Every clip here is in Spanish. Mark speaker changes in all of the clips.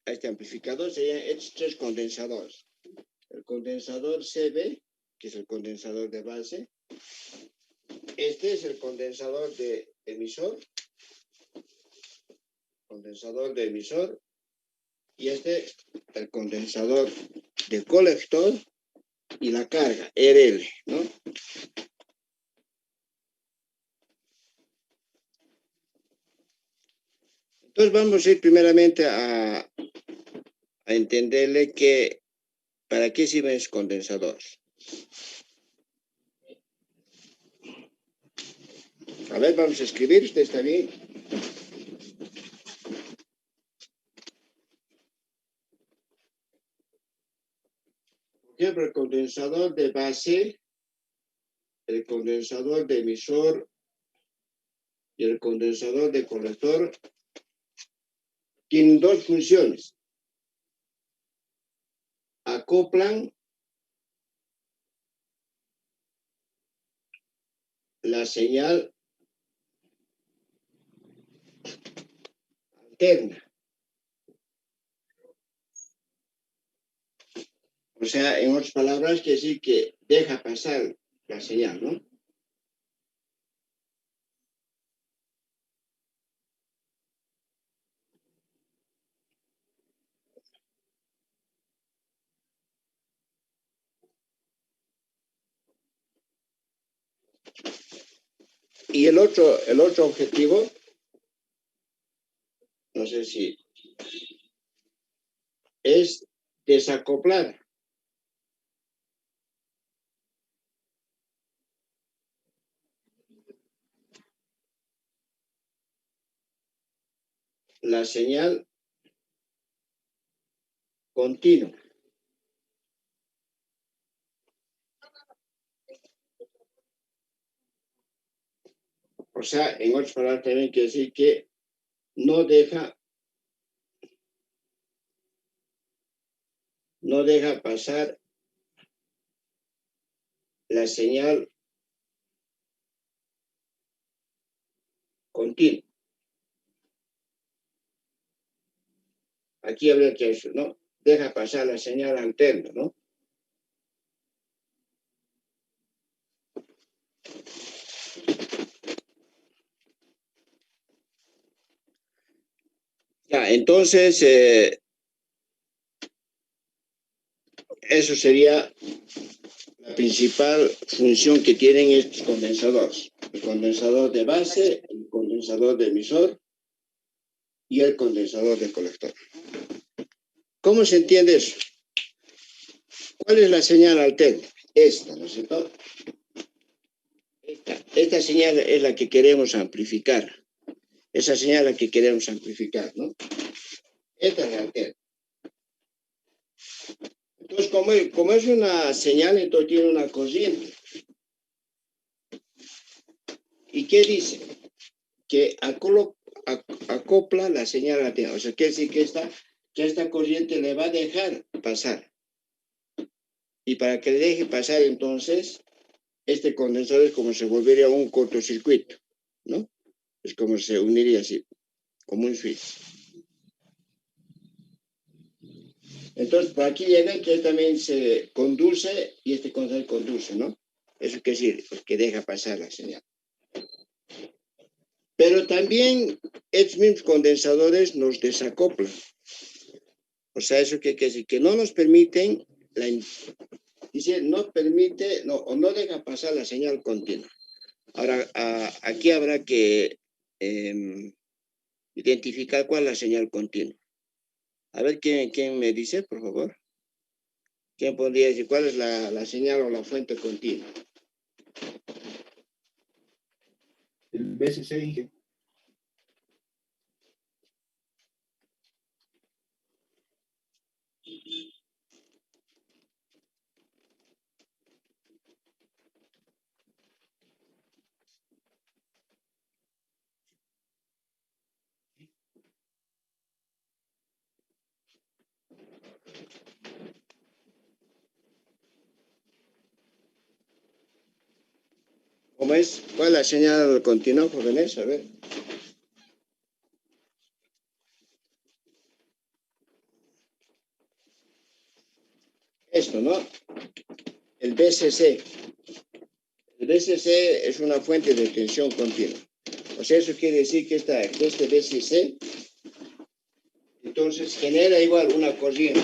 Speaker 1: a este amplificador serían estos tres condensadores. El condensador CB, que es el condensador de base. Este es el condensador de emisor. Condensador de emisor. Y este, el condensador de colector y la carga, RL, ¿no? Entonces vamos a ir primeramente a entenderle que para qué sirven los condensadores. A ver, vamos a escribir, ¿usted está bien? Por ejemplo, el condensador de base, el condensador de emisor y el condensador de colector tienen dos funciones. Acoplan la señal alterna. O sea, en otras palabras, quiere decir que deja pasar la señal, ¿no? Y el otro objetivo, no sé si, es desacoplar la señal continua. O sea, en otras palabras también quiere decir que no deja pasar la señal continua. Aquí habría que eso, ¿no? Deja pasar la señal alterna, ¿no? Ya, entonces, eso sería la principal función que tienen estos condensadores. El condensador de base, el condensador de emisor y el condensador de colector. ¿Cómo se entiende eso? ¿Cuál es la señal alterna? Esta, ¿no es cierto? Esta señal es la que queremos amplificar. Esa señal es la que queremos amplificar, ¿no? Esta es la alterna. Entonces, como es una señal, entonces tiene una corriente. ¿Y qué dice? Que acopla la señal alterna. O sea, quiere decir que esta corriente le va a dejar pasar. Y para que le deje pasar, entonces, este condensador es como se volvería un cortocircuito, ¿no? Es como se uniría así, como un switch. Entonces, por aquí llega que también se conduce y este condensador conduce, ¿no? Eso quiere decir que deja pasar la señal. Pero también estos mismos condensadores nos desacoplan. O sea, eso quiere decir que no nos permiten, dice, no permite, no, o no deja pasar la señal continua. Ahora, aquí habrá que identificar cuál es la señal continua. A ver, ¿quién me dice, por favor? ¿Quién podría decir cuál es la señal o la fuente continua?
Speaker 2: El BCC, Inge.
Speaker 1: ¿Cómo es? ¿Cuál es la señal continua, jóvenes? A ver. esto, ¿no? El BCC. El BCC es una fuente de tensión continua. O sea, eso quiere decir que este BCC, entonces genera igual una corriente.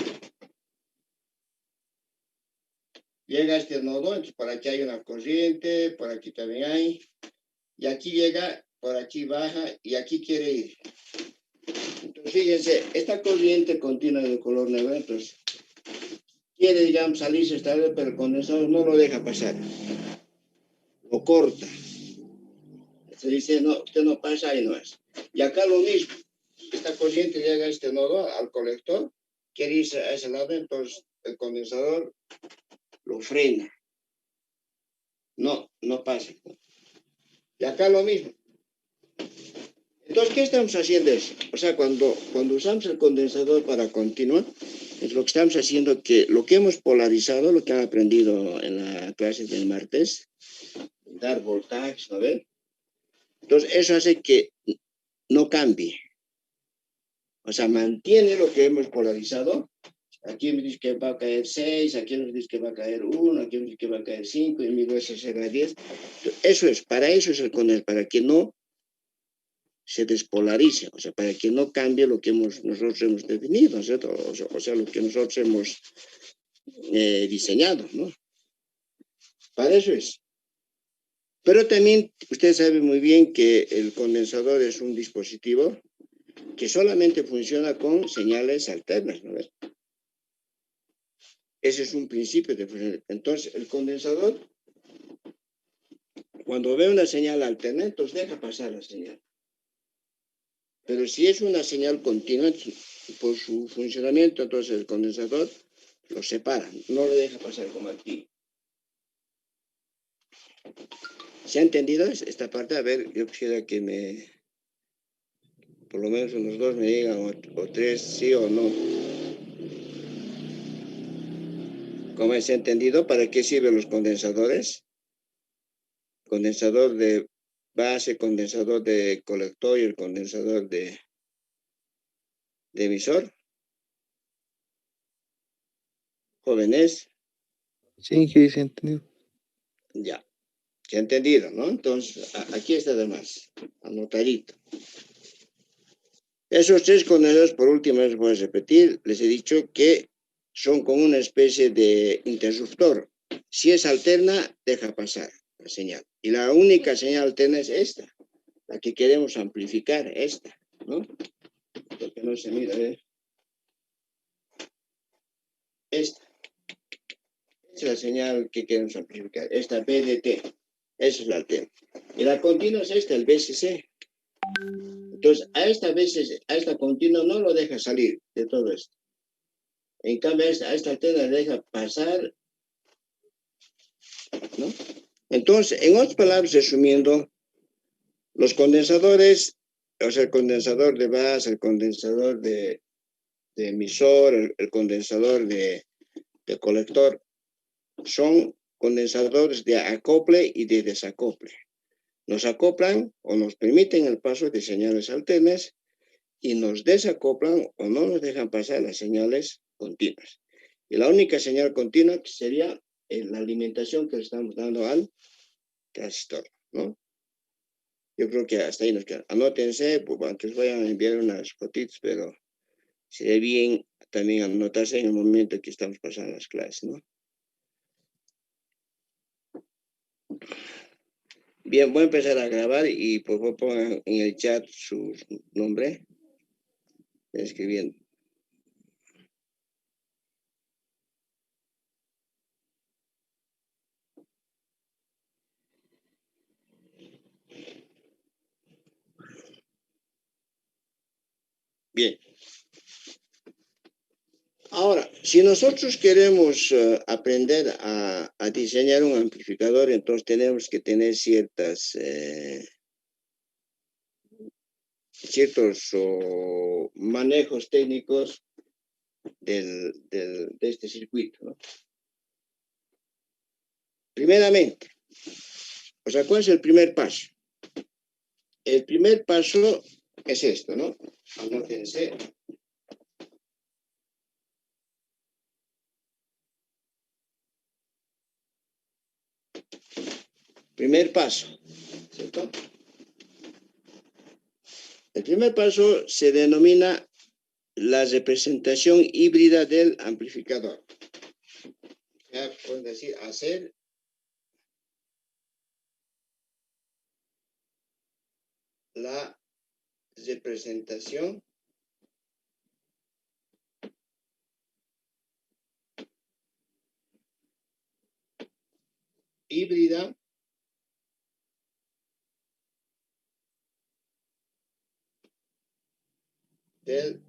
Speaker 1: Llega a este nodo, entonces por aquí hay una corriente, por aquí también hay, y aquí llega, por aquí baja, y aquí quiere ir. Entonces, fíjense, esta corriente continua de color negro, entonces, quiere, digamos, salirse esta vez, pero el condensador no lo deja pasar. Lo corta. Se dice, no, usted no pasa, ahí no es. Y acá lo mismo. Esta corriente llega a este nodo, al colector, quiere irse a ese lado, entonces el condensador lo frena. No pasa. Y acá lo mismo. Entonces, ¿qué estamos haciendo eso? O sea, cuando usamos el condensador para continuar, es lo que estamos haciendo que lo que hemos polarizado, lo que han aprendido en la clase del martes, dar voltaje, ¿no ven? Entonces, eso hace que no cambie. O sea, mantiene lo que hemos polarizado. Aquí me dice que va a caer 6, aquí nos dice que va a caer 1, aquí me dice que va a caer 5, y mi hueso será 10. Eso es, para eso es el condensador, para que no se despolarice, o sea, para que no cambie lo que nosotros hemos definido, ¿no es cierto? O sea, lo que nosotros hemos diseñado, ¿no? Para eso es. Pero también usted sabe muy bien que el condensador es un dispositivo que solamente funciona con señales alternas, ¿no ves? Ese es un principio de funcionamiento. Entonces, el condensador, cuando ve una señal alterna, entonces deja pasar la señal. Pero si es una señal continua, por su funcionamiento, entonces el condensador lo separa, no lo deja pasar como aquí. ¿Se ha entendido esta parte? A ver, yo quisiera que por lo menos unos dos me digan, o tres, sí o no. ¿Cómo se ha entendido? ¿Para qué sirven los condensadores? Condensador de base, condensador de colector y el condensador de emisor. Jóvenes.
Speaker 2: Sí, que se ha entendido.
Speaker 1: Ya, se ha entendido, ¿no? Entonces, aquí está además, anotadito. Esos tres condensadores, por última vez voy a repetir, les he dicho que son como una especie de interruptor. Si es alterna, deja pasar la señal. Y la única señal alterna es esta, la que queremos amplificar, esta, ¿no? Porque no se mira, ¿eh? Esta. Esta es la señal que queremos amplificar, esta BDT. Esa es la alterna. Y la continua es esta, el BCC. Entonces, a esta continua no lo deja salir de todo esto. En cambio, a esta alterna le deja pasar, ¿no? Entonces, en otras palabras, resumiendo, los condensadores, o sea, el condensador de base, el condensador de emisor, el condensador de colector, son condensadores de acople y de desacople. Nos acoplan o nos permiten el paso de señales alternas y nos desacoplan o no nos dejan pasar las señales continuas. Y la única señal continua sería la alimentación que le estamos dando al transistor, ¿no? Yo creo que hasta ahí nos queda. Anótense, pues, aunque les voy a enviar unas fotitos, pero sería bien también anotarse en el momento que estamos pasando las clases, ¿no? Bien, voy a empezar a grabar y por favor pongan en el chat su nombre, escribiendo. Bien. Ahora, si nosotros queremos aprender a diseñar un amplificador, entonces tenemos que tener ciertos manejos técnicos de este circuito, ¿no? Primeramente, o sea, ¿cuál es el primer paso? El primer paso es esto, ¿no? Anótense. Primer paso, ¿cierto? El primer paso se denomina la representación híbrida del amplificador. Ya pueden decir, hacer la representación híbrida del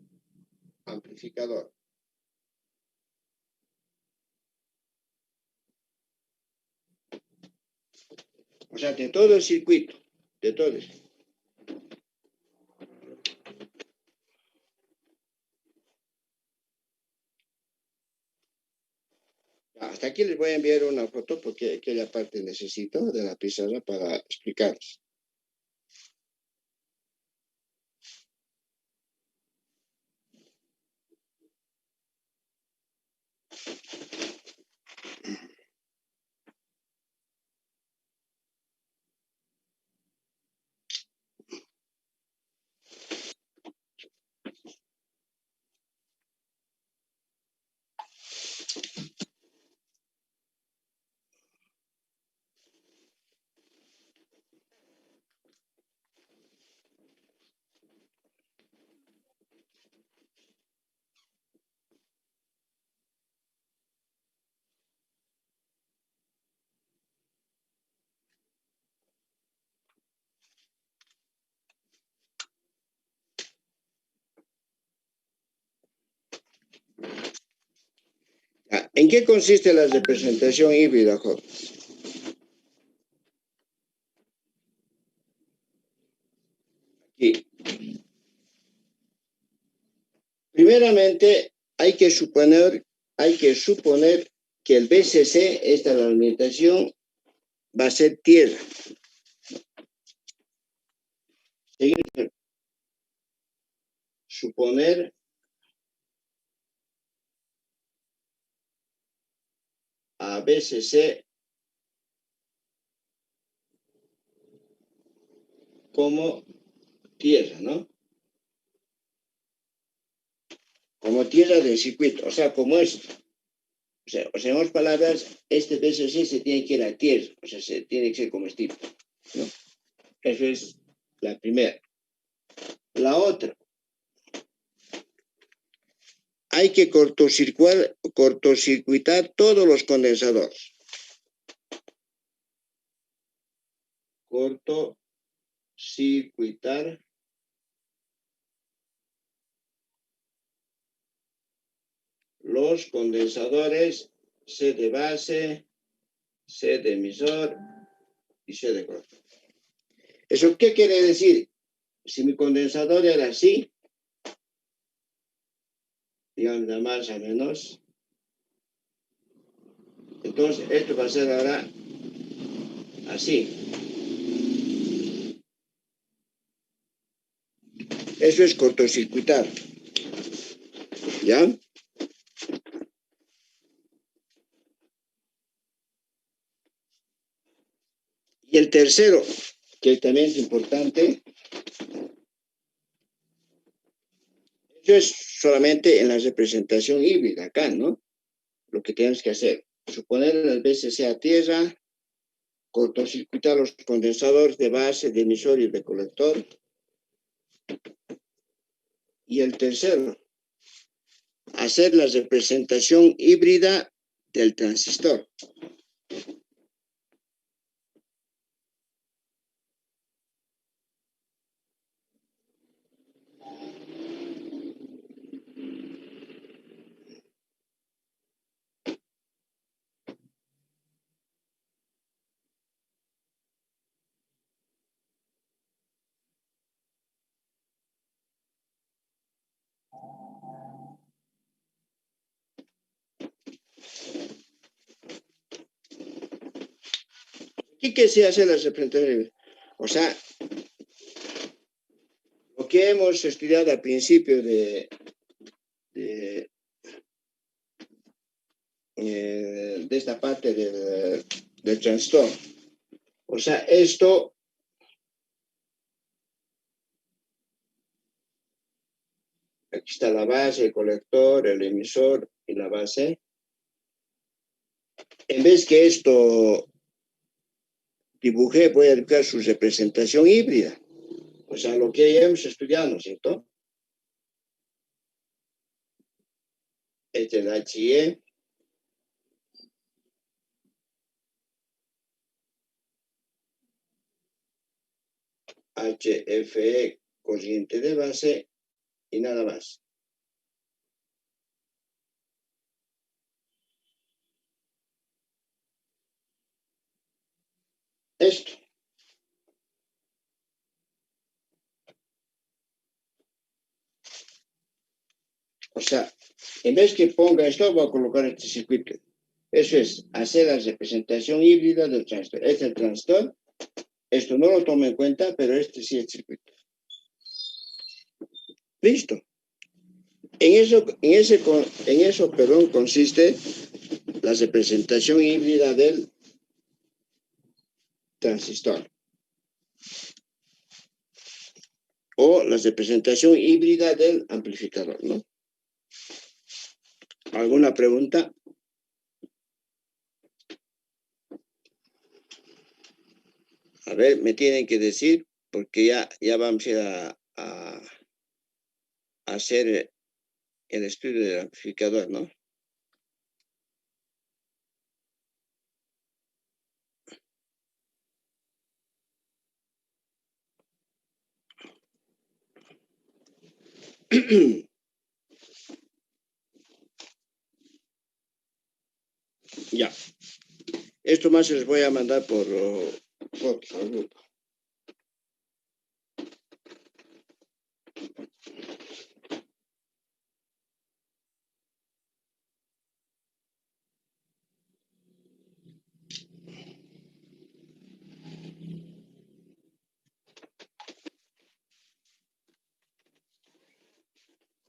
Speaker 1: amplificador. O sea, de todo el circuito, de todo. Hasta aquí les voy a enviar una foto porque aquella parte necesito de la pizarra para explicaros. ¿En qué consiste la representación híbrida, jóvenes? Aquí. Primeramente, hay que suponer que el BCC, esta la alimentación, va a ser tierra. Suponer a BCC como tierra, ¿no? Como tierra del circuito, o sea, como esto. O sea, en otras palabras, este BCC se tiene que ir a tierra, o sea, se tiene que ser comestible, ¿no? Eso es la primera. La otra, hay que cortocircuitar todos los condensadores. Cortocircuitar los condensadores C de base, C de emisor y C de colector. ¿Eso qué quiere decir? Si mi condensador era así, digamos de más a menos, entonces esto va a ser ahora así. Eso es cortocircuitar. ¿Ya? Y el tercero, que también es importante, eso es solamente en la representación híbrida acá, ¿no? Lo que tenemos que hacer. Suponer el BCC a tierra, cortocircuitar los condensadores de base, de emisor y de colector. Y el tercero, hacer la representación híbrida del transistor. ¿Y qué se hace la representación híbrida? O sea, lo que hemos estudiado al principio de esta parte del transistor. O sea, esto aquí está la base, el colector, el emisor y la base. En vez que esto dibujé, voy a dibujar su representación híbrida. O sea, lo que ya hemos estudiado, ¿no es cierto? Este es el HIE. HFE, corriente de base y nada más. Esto. O sea, en vez que ponga esto, voy a colocar este circuito. Eso es hacer la representación híbrida del transistor. Este es el transistor. Esto no lo tomo en cuenta, pero este sí es el circuito. Listo. En eso, consiste la representación híbrida del transistor. O la representación híbrida del amplificador, ¿no? ¿Alguna pregunta? A ver, me tienen que decir, porque ya vamos a ir a hacer el estudio del amplificador, ¿no? Ya. Esto más les voy a mandar por fotos al grupo.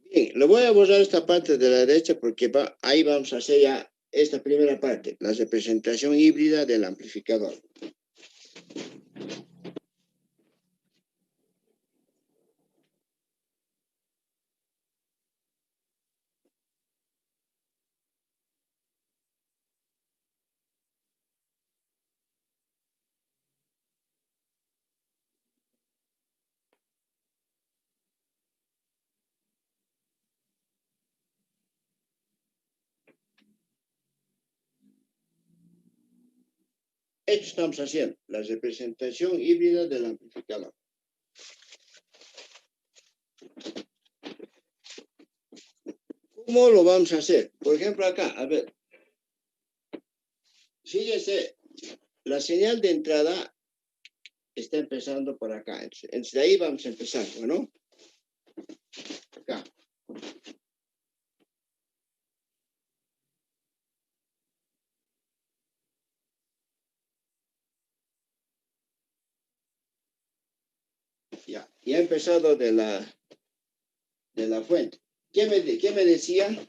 Speaker 1: Bien, le voy a borrar esta parte de la derecha porque ahí vamos a hacer ya esta primera parte, la representación híbrida del amplificador. Esto estamos haciendo, la representación híbrida del amplificador. ¿Cómo lo vamos a hacer? Por ejemplo, acá, a ver. Fíjese, la señal de entrada está empezando por acá. Entonces, de ahí vamos a empezar, ¿no? Acá. Ya he empezado de la fuente. ¿Qué me decía?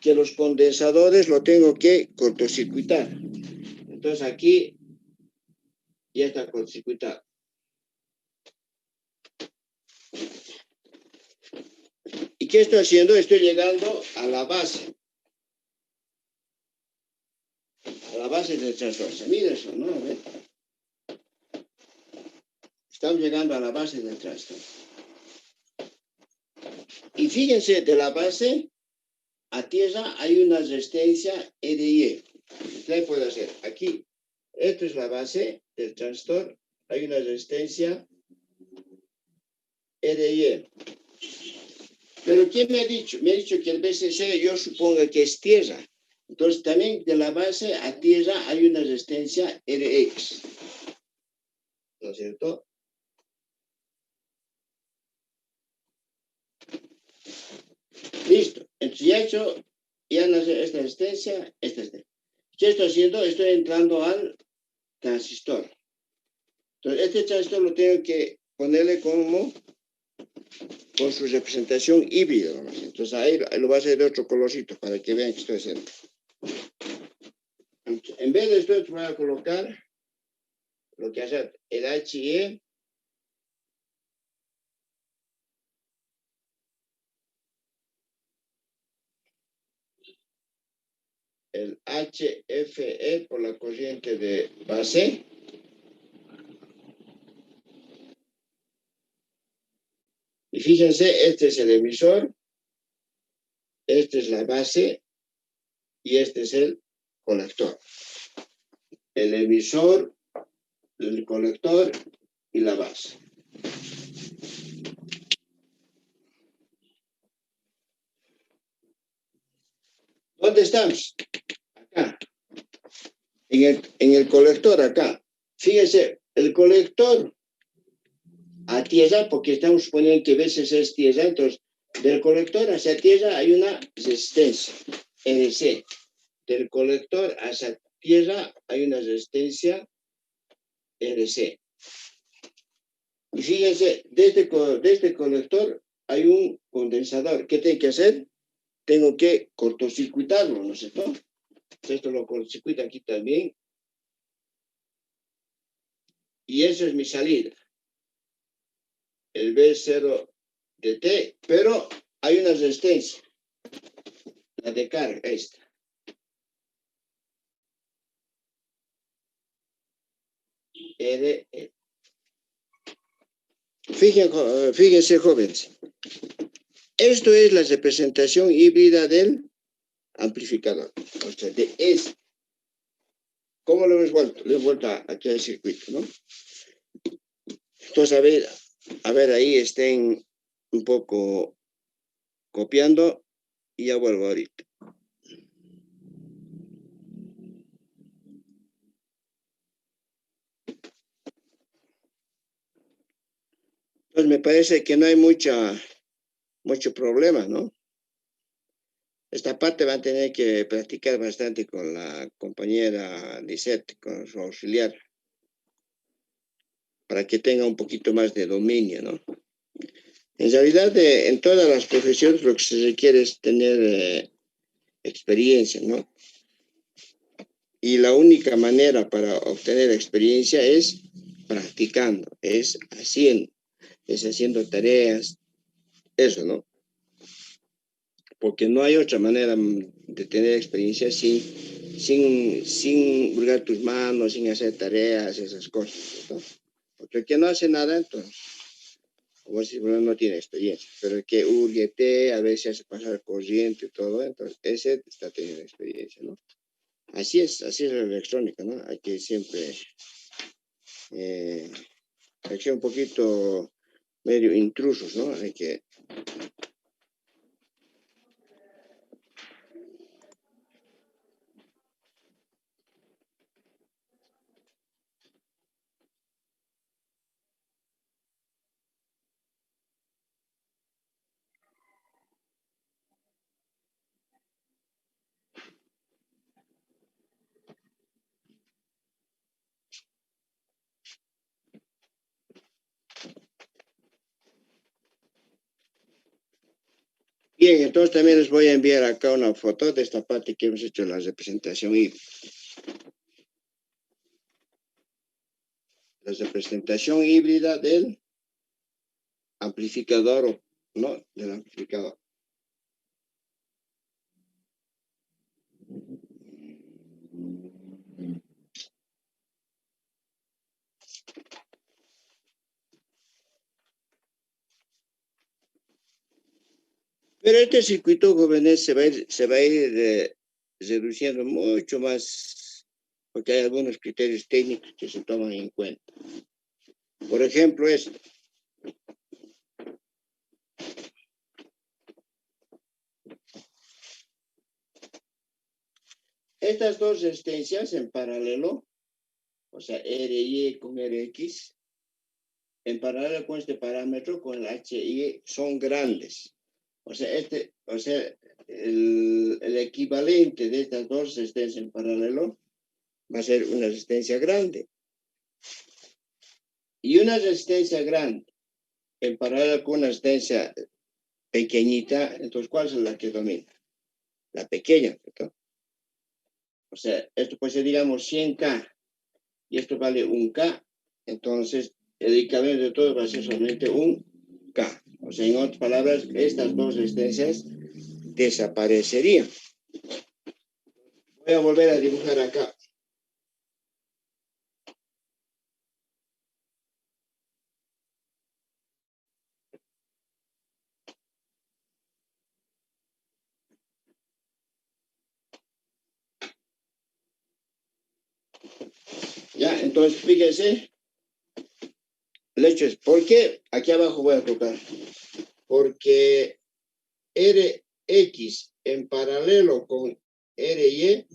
Speaker 1: Que los condensadores lo tengo que cortocircuitar. Entonces aquí ya está cortocircuitado. ¿Y qué estoy haciendo? Estoy llegando a la base. A la base del transistor. ¿Se mira eso, no? Estamos llegando a la base del transistor. Y fíjense, de la base a tierra hay una resistencia RIE. ¿Qué puedo hacer? Aquí, esto es la base del transistor. Hay una resistencia RIE. Pero ¿quién me ha dicho? Me ha dicho que el BCC yo supongo que es tierra. Entonces también de la base a tierra hay una resistencia RX. ¿No es cierto? Listo. Entonces ya he hecho esta resistencia, ¿Qué estoy haciendo? Estoy entrando al transistor. Entonces este transistor lo tengo que ponerle con su representación híbrida. Entonces ahí lo voy a hacer de otro colorcito para que vean que estoy haciendo. En vez de esto voy a colocar lo que hace el HE el HFE por la corriente de base y fíjense, este es el emisor, esta es la base y este es el colector. El emisor, el colector y la base. ¿Dónde estamos? Acá. En el colector, acá. Fíjense, el colector a tierra, porque estamos suponiendo que a veces es tierra, entonces del colector hacia tierra hay una resistencia, NC. Del colector hacia tierra hay una resistencia, RC. Y fíjense, de este colector hay un condensador. ¿Qué tengo que hacer? Tengo que cortocircuitarlo, ¿no es cierto? Esto lo cortocircuito aquí también. Y eso es mi salida. El B0 de T, pero hay una resistencia. La de carga, esta. RE. Fíjense, jóvenes. Esto es la representación híbrida del amplificador. O sea, de S. ¿Cómo lo hemos vuelto? Lo he vuelto aquí al circuito, ¿no? Entonces, a ver, ahí estén un poco copiando y ya vuelvo ahorita. Pues me parece que no hay mucho problema, ¿no? Esta parte va a tener que practicar bastante con la compañera Lisette, con su auxiliar, para que tenga un poquito más de dominio, ¿no? En realidad, en todas las profesiones lo que se requiere es tener experiencia, ¿no? Y la única manera para obtener experiencia es practicando, es haciendo tareas, eso, ¿no? Porque no hay otra manera de tener experiencia sin vulgar tus manos, sin hacer tareas, esas cosas, ¿no? Porque el que no hace nada, entonces, como si no tiene experiencia, pero el que hurguete, a veces hace pasar corriente y todo, entonces ese está teniendo experiencia, ¿no? Así es la electrónica, ¿no? Hay que siempre hay que ser un poquito medio intrusos, ¿no? Hay que... Bien, entonces también les voy a enviar acá una foto de esta parte que hemos hecho la representación híbrida. La representación híbrida del amplificador, ¿no? Del amplificador. Pero este circuito, jóvenes, se va a ir reduciendo mucho más, porque hay algunos criterios técnicos que se toman en cuenta. Por ejemplo, esto. Estas dos resistencias en paralelo, o sea, RY con RX, en paralelo con este parámetro, con el HY, son grandes. O sea, el equivalente de estas dos resistencias en paralelo va a ser una resistencia grande. Y una resistencia grande en paralelo con una resistencia pequeñita, entonces, ¿cuál es la que domina? La pequeña, ¿cierto? O sea, esto puede ser, digamos, 100K y esto vale 1K, entonces el equivalente de todo va a ser solamente un K. O sea, en otras palabras, estas dos resistencias desaparecerían. Voy a volver a dibujar acá. Ya, entonces fíjense. El hecho es, ¿por qué? Aquí abajo voy a tocar. Porque Rx en paralelo con Ry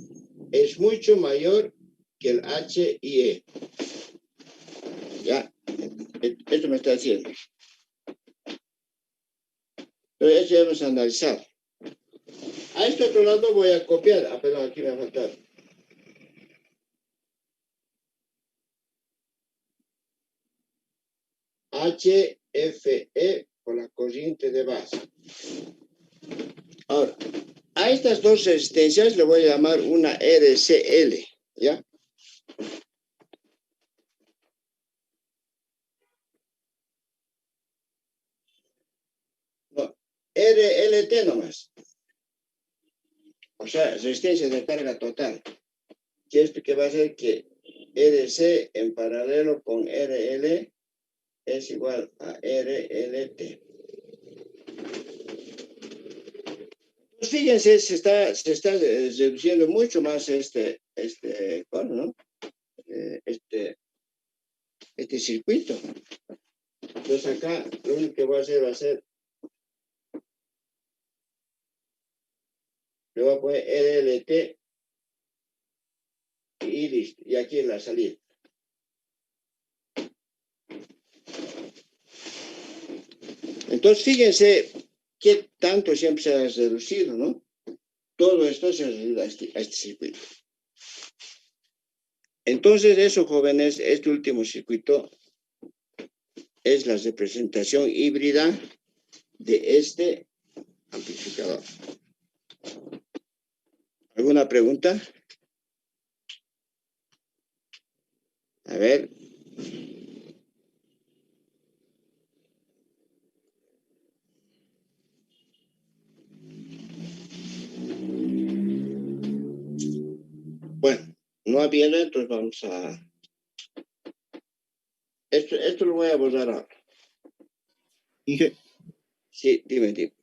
Speaker 1: es mucho mayor que el HIE. Ya, esto me está diciendo. Entonces, eso vamos a analizar. A este otro lado voy a copiar. Ah, perdón, aquí me va a faltar. HFE por la corriente de base. Ahora, a estas dos resistencias le voy a llamar una RCL, ¿ya? No, RLT nomás. O sea, resistencia de carga total. Que esto que va a ser que RC en paralelo con RL es igual a RLT. Pues fíjense, se está reduciendo mucho más ¿no? Este circuito. Entonces acá lo único que voy a hacer va a ser, le voy a poner RLT y listo. Y aquí es la salida. Entonces fíjense qué tanto siempre se ha reducido, ¿no? Todo esto se ha reducido a este circuito. Entonces eso, jóvenes, este último circuito es la representación híbrida de este amplificador. ¿Alguna pregunta? A ver. Bueno, no habiendo, entonces vamos a... Esto lo voy a borrar ahora.
Speaker 3: Inge,
Speaker 1: Sí, dime.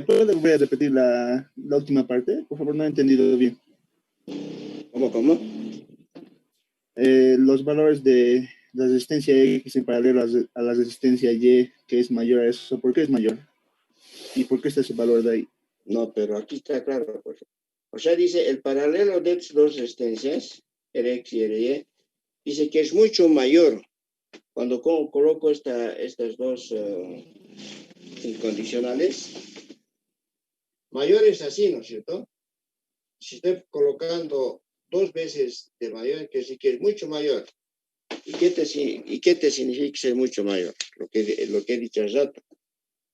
Speaker 3: ¿puedo volver a repetir la última parte? Por favor, no he entendido bien.
Speaker 1: ¿Cómo?
Speaker 3: Los valores de la resistencia X en paralelo a la resistencia Y, que es mayor a eso, ¿por qué es mayor? ¿Y por qué está ese valor de ahí?
Speaker 1: No, pero aquí está claro. Pues. O sea, dice, el paralelo de estas dos resistencias, Rx y Ry, dice que es mucho mayor. Cuando coloco estas dos incondicionales, mayor es así, ¿no es cierto? Si estoy colocando dos veces de mayor, que sí que es mucho mayor. ¿Y qué te significa ser mucho mayor? Lo que he dicho hace rato.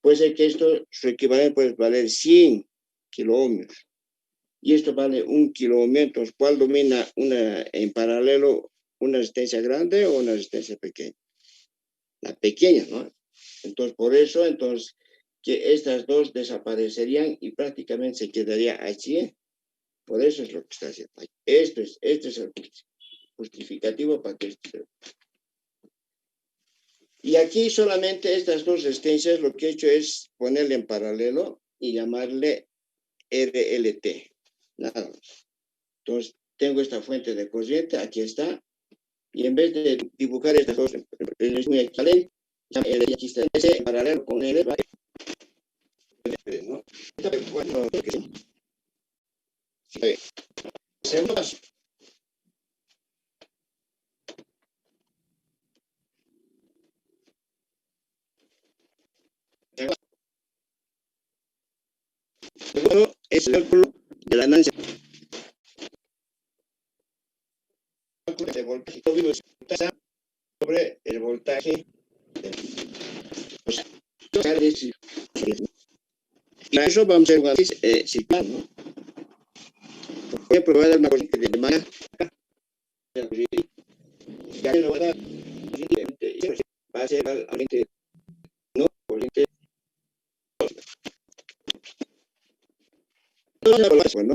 Speaker 1: Puede ser que esto, su equivalente puede valer 100 kiloohmios. Y esto vale 1 kiloohmio. Entonces, ¿cuál domina en paralelo una resistencia grande o una resistencia pequeña? La pequeña, ¿no? Entonces, por eso, que estas dos desaparecerían y prácticamente se quedaría HE. Por eso es lo que está haciendo. Este es el justificativo para que esto. Y aquí solamente estas dos resistencias lo que he hecho es ponerle en paralelo y llamarle RLT. Nada más. Entonces, tengo esta fuente de corriente, aquí está. Y en vez de dibujar estas dos, es muy equivalente. Aquí está ese en paralelo con L. ¿No? Bueno, segundo paso. Segundo es el cálculo de la ganancia. De voltaje sobre el voltaje. Y a eso vamos a hacer un circular, ¿no? Voy a probar una corriente de demanda. Ya le voy a dar corriente va a ser al corriente no corriente. Bueno,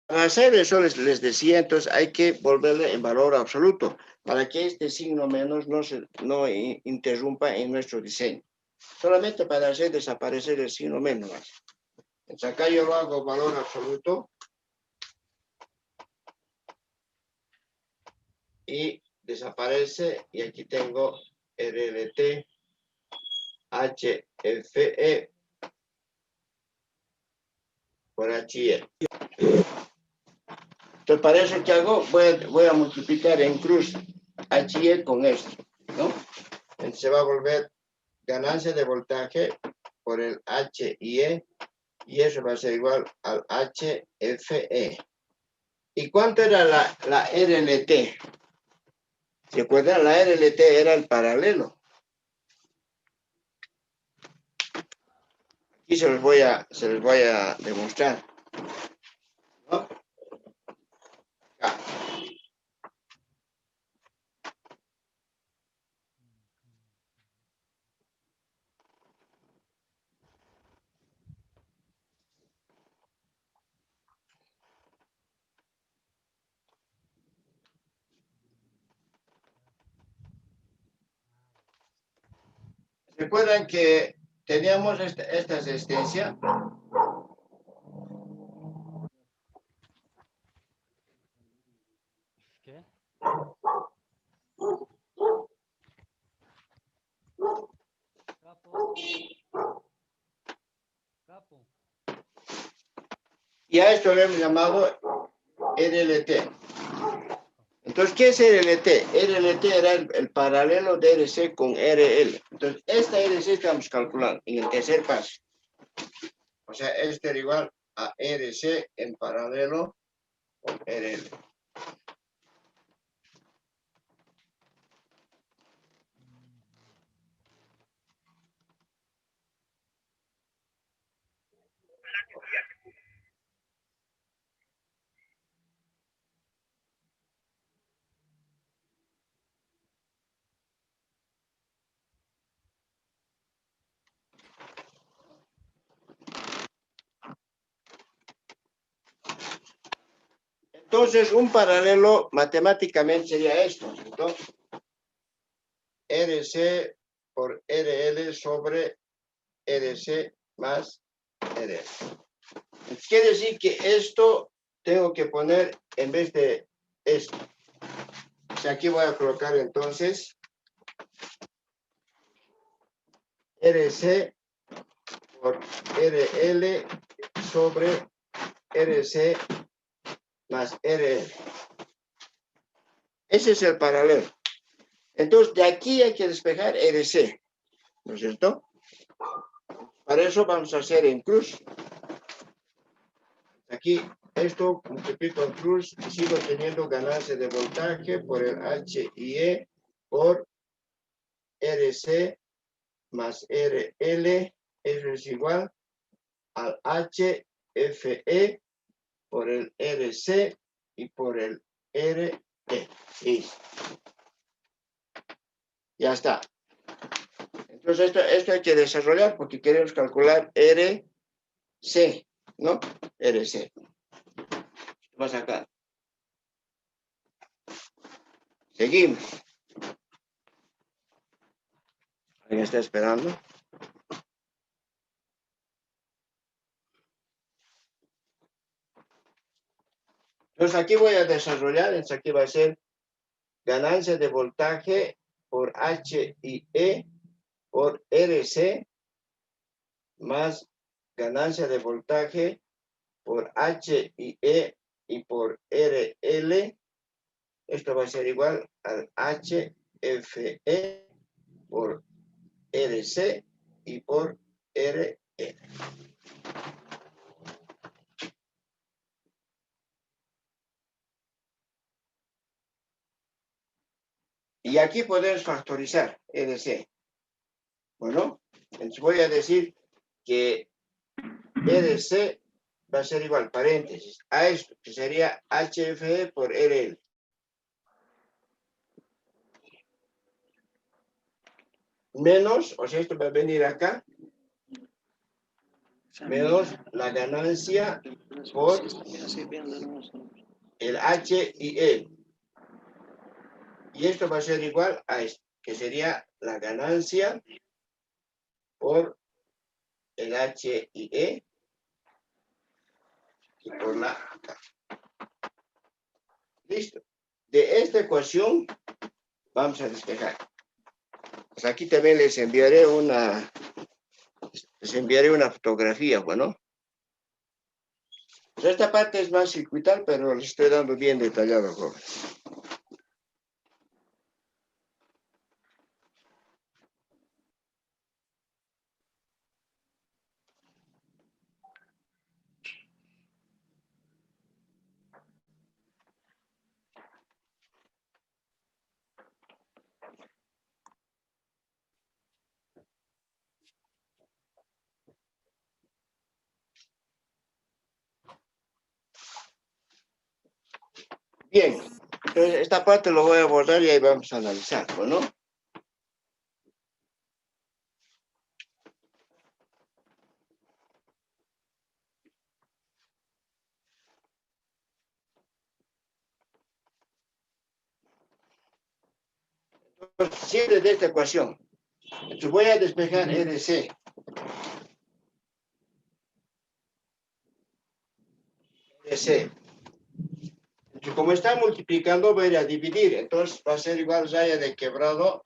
Speaker 1: para hacer eso les decía, entonces hay que volverle en valor absoluto para que este signo menos no interrumpa en nuestro diseño. Solamente para hacer desaparecer el signo menos. Entonces acá yo lo hago valor absoluto y desaparece, y aquí tengo RLT HFE por HE. Entonces, para eso que hago, voy a multiplicar en cruz HE con esto, ¿no? Entonces se va a volver ganancia de voltaje por el HIE, y eso va a ser igual al HFE. ¿Y cuánto era la RLT? ¿Se acuerdan? La RLT era el paralelo. Aquí se los voy a demostrar, ¿no? Acá. ¿Recuerdan que teníamos esta resistencia?
Speaker 4: ¿Qué? Capo. Capo.
Speaker 1: Y a esto le hemos llamado RLT. Entonces, ¿qué es RLT? RLT era el paralelo de RC con RL. Entonces, esta RC estamos calculando en el tercer paso. O sea, este era igual a RC en paralelo con RL. Entonces, un paralelo matemáticamente sería esto, ¿cierto? RC por RL sobre RC más RL. Quiere decir que esto tengo que poner en vez de esto. O sea, aquí voy a colocar entonces RC por RL sobre RC más RL. Ese es el paralelo. Entonces, de aquí hay que despejar RC, ¿no es cierto? Para eso vamos a hacer en cruz. Aquí, esto multiplico en cruz y sigo teniendo ganancia de voltaje por el HIE por RC más RL. Eso es igual al HFE por el RC y por el RE. Y ya está. Entonces Entonces esto hay que desarrollar porque queremos calcular RC, ¿no? RC. Vamos acá. Seguimos. ¿Alguien está esperando? Entonces aquí voy a desarrollar, entonces aquí va a ser ganancia de voltaje por H y E por RC más ganancia de voltaje por H y E y por RL. Esto va a ser igual al HFE por RC y por RL. Y aquí podemos factorizar RC. Bueno, entonces voy a decir que RC va a ser igual, paréntesis, a esto, que sería HFE por RL. Menos, o sea, esto va a venir acá, menos la ganancia por el H y E. Y esto va a ser igual a esto, que sería la ganancia por el H y E y por la K. Listo. De esta ecuación vamos a despejar. Pues aquí también les enviaré una fotografía, bueno. Pues esta parte es más circuital, pero les estoy dando bien detallado, jóvenes. Bien, entonces esta parte lo voy a abordar y ahí vamos a analizar, ¿no? Entonces, siempre de esta ecuación. Entonces voy a despejar RC. RC. Entonces, como está multiplicando, voy a dividir. Entonces va a ser igual raya de quebrado.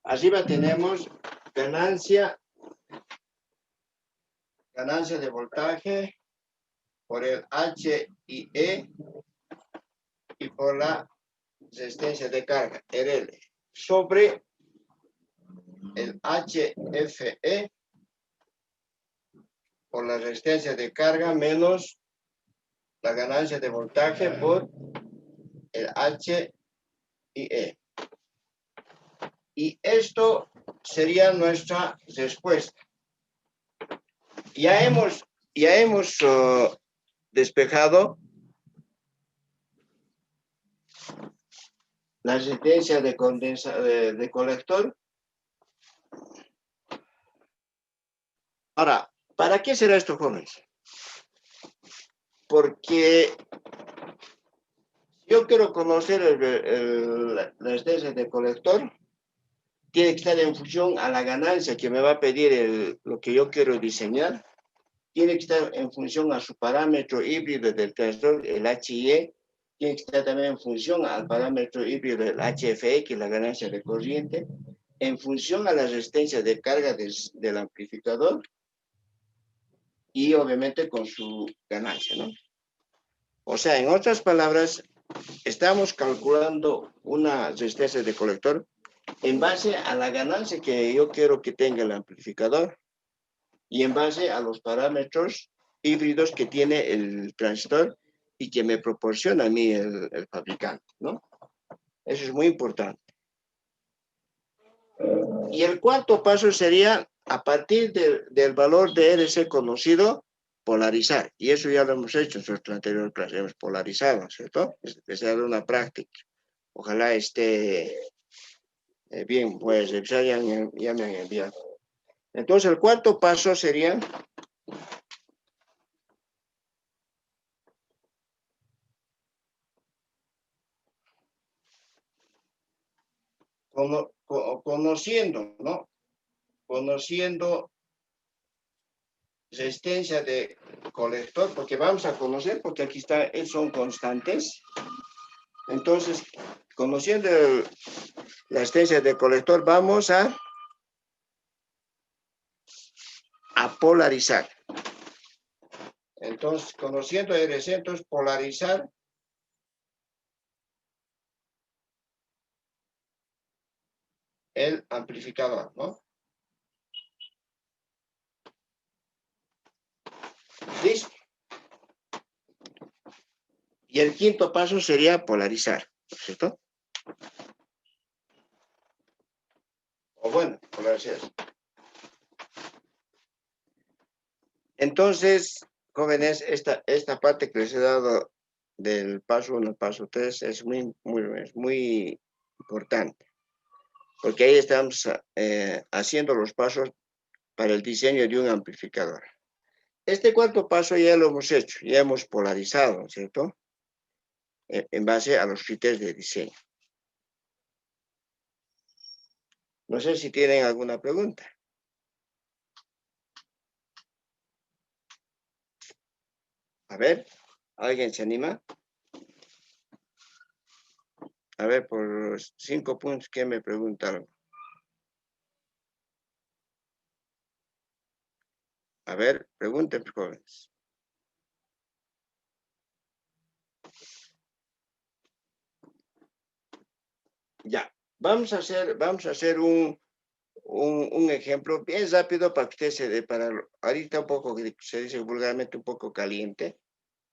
Speaker 1: Arriba tenemos ganancia de voltaje por el H y E y por la resistencia de carga, RL, sobre el HFE por la resistencia de carga menos la ganancia de voltaje por el H y E. Y esto sería nuestra respuesta. Ya hemos despejado la resistencia de colector. Ahora, ¿para qué será esto, jóvenes? Porque yo quiero conocer la resistencia de colector. Tiene que estar en función a la ganancia que me va a pedir lo que yo quiero diseñar. Tiene que estar en función a su parámetro híbrido del transistor, el HIE. Tiene que estar también en función al parámetro híbrido del HFE, que es la ganancia de corriente. En función a la resistencia de carga del amplificador. Y obviamente con su ganancia, ¿no? O sea, en otras palabras, estamos calculando una resistencia de colector en base a la ganancia que yo quiero que tenga el amplificador y en base a los parámetros híbridos que tiene el transistor y que me proporciona a mí el fabricante, ¿no? Eso es muy importante. Y el cuarto paso sería, a partir del valor de RC conocido, polarizar. Y eso ya lo hemos hecho en nuestra anterior clase, hemos polarizado, ¿cierto? Esa era una práctica. Ojalá esté bien, pues ya me han enviado. Entonces, el cuarto paso sería conociendo, ¿no? Conociendo resistencia de colector, porque vamos a conocer, porque aquí está, son constantes. Entonces, conociendo la resistencia de colector, vamos a polarizar. Entonces, conociendo RC, entonces polarizar el amplificador, ¿no? ¿Listo? Y el quinto paso sería polarizar, ¿cierto? O bueno, polarizar. Entonces, jóvenes, esta parte que les he dado del paso 1 al paso 3 es muy importante, porque ahí estamos haciendo los pasos para el diseño de un amplificador. Este cuarto paso ya lo hemos hecho, ya hemos polarizado, ¿cierto? En base a los criterios de diseño. No sé si tienen alguna pregunta. A ver, ¿alguien se anima? A ver, por los 5 puntos que me preguntaron. A ver, pregunten, jóvenes. Ya, vamos a hacer un ejemplo bien rápido para que usted ahorita un poco, se dice vulgarmente un poco caliente,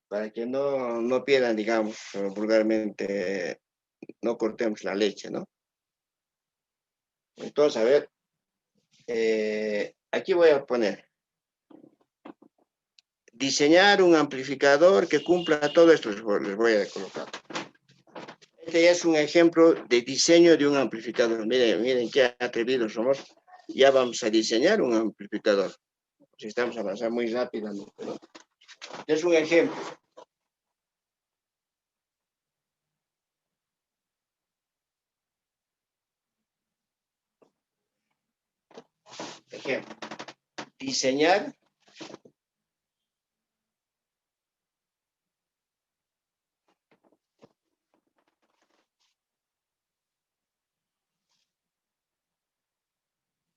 Speaker 1: para que no pierdan, digamos, vulgarmente, no cortemos la leche, ¿no? Entonces, a ver, aquí voy a poner, diseñar un amplificador que cumpla todo esto, les voy a colocar. Este ya es un ejemplo de diseño de un amplificador. Miren qué atrevidos somos. Ya vamos a diseñar un amplificador. Si estamos avanzando muy rápidamente, ¿no? Es un ejemplo. Ejemplo. Diseñar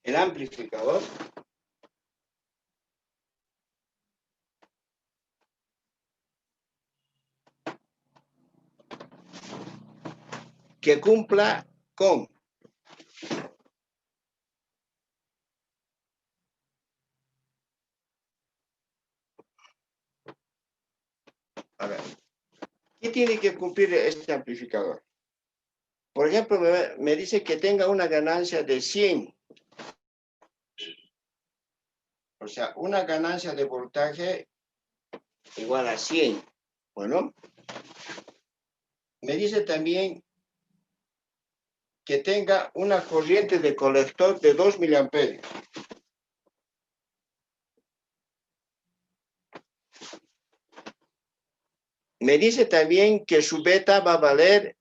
Speaker 1: el amplificador que cumpla con a ver, ¿qué tiene que cumplir este amplificador? Por ejemplo, me dice que tenga una ganancia de 100. O sea, una ganancia de voltaje igual a 100. Bueno, me dice también que tenga una corriente de colector de 2 miliamperios. Me dice también que su beta va a valer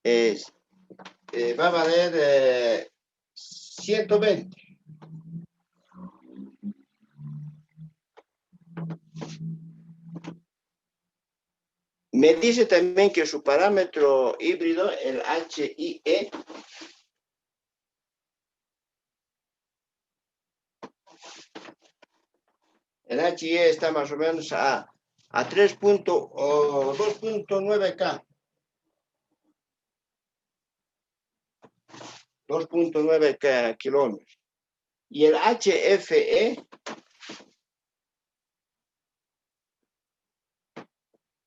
Speaker 1: 120. Me dice también que su parámetro híbrido, el HIE, está más o menos a 2.9K. 2.9 kilómetros. Y el HFE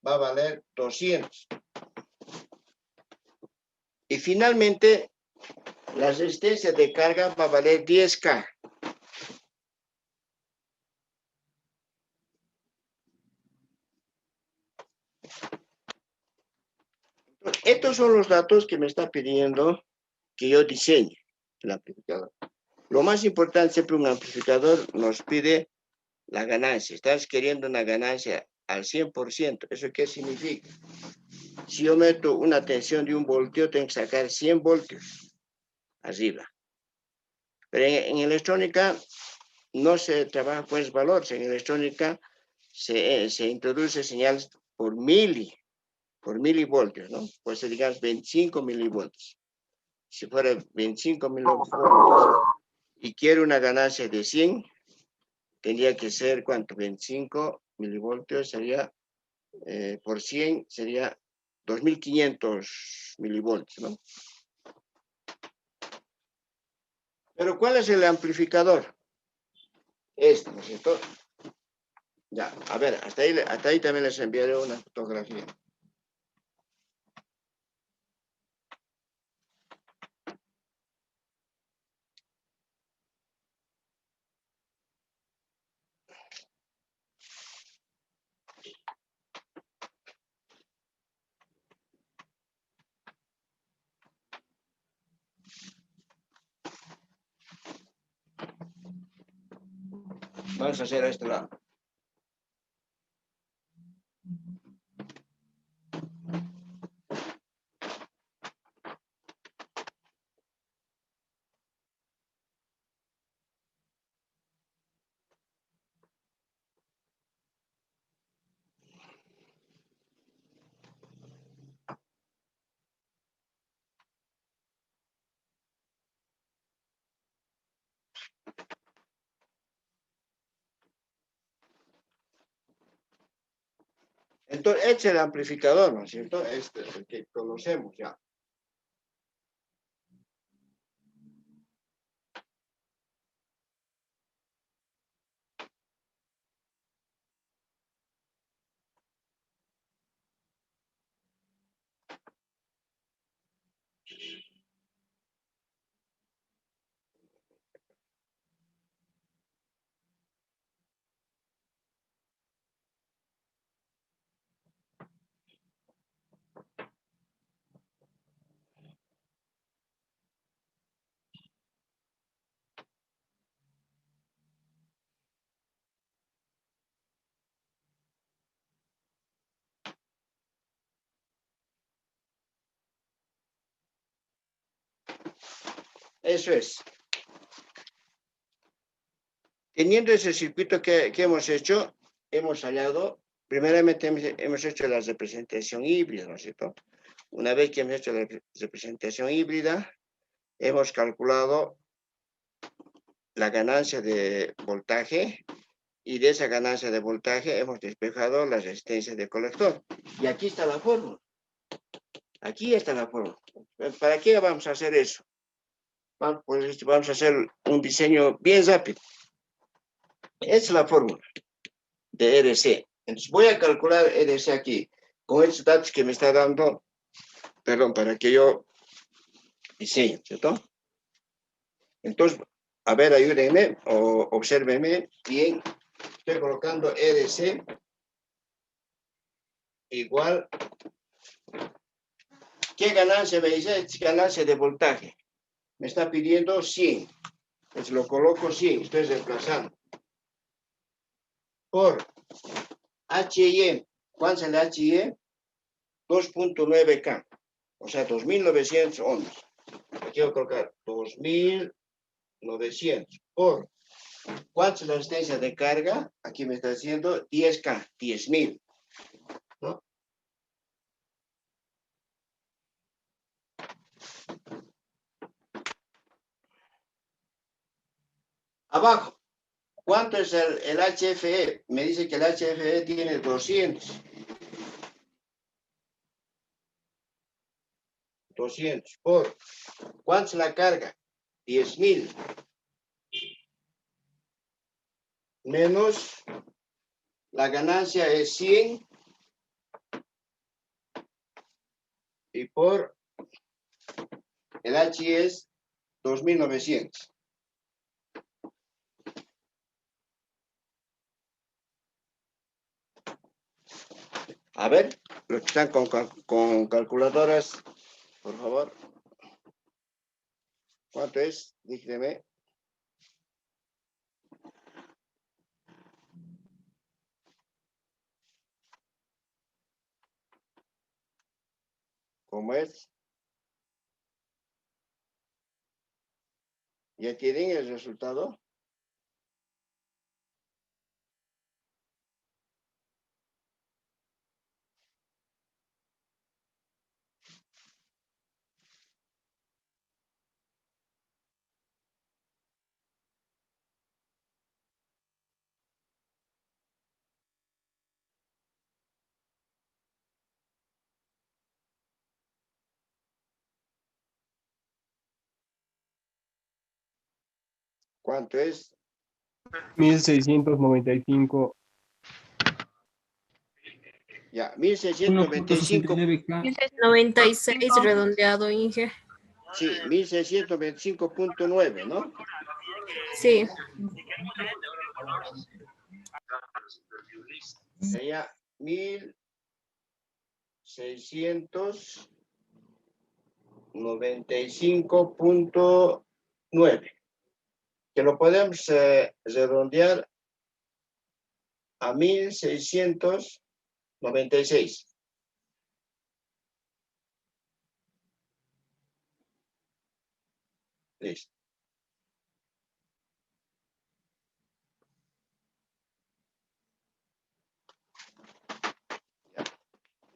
Speaker 1: va a valer 200. Y finalmente, la resistencia de carga va a valer 10K. Estos son los datos que me está pidiendo que yo diseñe el amplificador. Lo más importante, siempre un amplificador nos pide la ganancia. Estás queriendo una ganancia al 100%. ¿Eso qué significa? Si yo meto una tensión de 1 voltio, tengo que sacar 100 voltios arriba. Pero en electrónica no se trabaja con esos valores. En electrónica se introduce señales por milivoltios, ¿no? Pues digamos 25 milivoltios. Si fuera 25 milivoltios y quiero una ganancia de 100, tendría que ser, ¿cuánto? 25 milivoltios sería, por 100 sería 2500 milivoltios, ¿no? Pero ¿cuál es el amplificador? Este, ¿no es cierto? Ya, a ver, hasta ahí también les enviaré una fotografía. Vamos a hacer a este lado. Entonces, este es el amplificador, ¿no es cierto? Este es el que conocemos ya. Eso es. Teniendo ese circuito que hemos hecho, hemos hallado, primeramente hemos hecho la representación híbrida, ¿no es cierto? Una vez que hemos hecho la representación híbrida, hemos calculado la ganancia de voltaje y de esa ganancia de voltaje hemos despejado la resistencia del colector. Y aquí está la fórmula. Aquí está la fórmula. ¿Para qué vamos a hacer eso? Pues vamos a hacer un diseño bien rápido. Esta es la fórmula de RC. Entonces voy a calcular RC aquí con estos datos que me está dando, perdón, para que yo diseñe, ¿cierto? Entonces, a ver, ayúdenme o obsérvenme bien. Estoy colocando RC igual. ¿Qué ganancia me dice? Es ganancia de voltaje. Me está pidiendo 100. Entonces lo coloco 100. Estoy reemplazando. Por HIE. ¿Cuánto es el HIE? 2.9K. O sea, 2.900 ohms. Aquí voy a colocar 2.900 por. ¿Cuánto es la resistencia de carga? Aquí me está diciendo 10K, 10.000. ¿No? Abajo, ¿cuánto es el HFE? Me dice que el HFE tiene 200. 200 por. ¿Cuánto es la carga? 10.000. Menos la ganancia es 100 y por el H es 2.900. A ver, los que están con calculadoras, por favor. ¿Cuánto es? Dígame. ¿Cómo es? ¿Ya tienen el resultado? ¿Cuánto es?
Speaker 4: 1695.
Speaker 1: Ya, 1625.
Speaker 4: 1.69K.
Speaker 5: 96 redondeado, Inge.
Speaker 1: Sí, 1625.9, ¿no?
Speaker 5: Sí,
Speaker 1: Sería 1695.9. Que lo podemos redondear a 1696. Listo.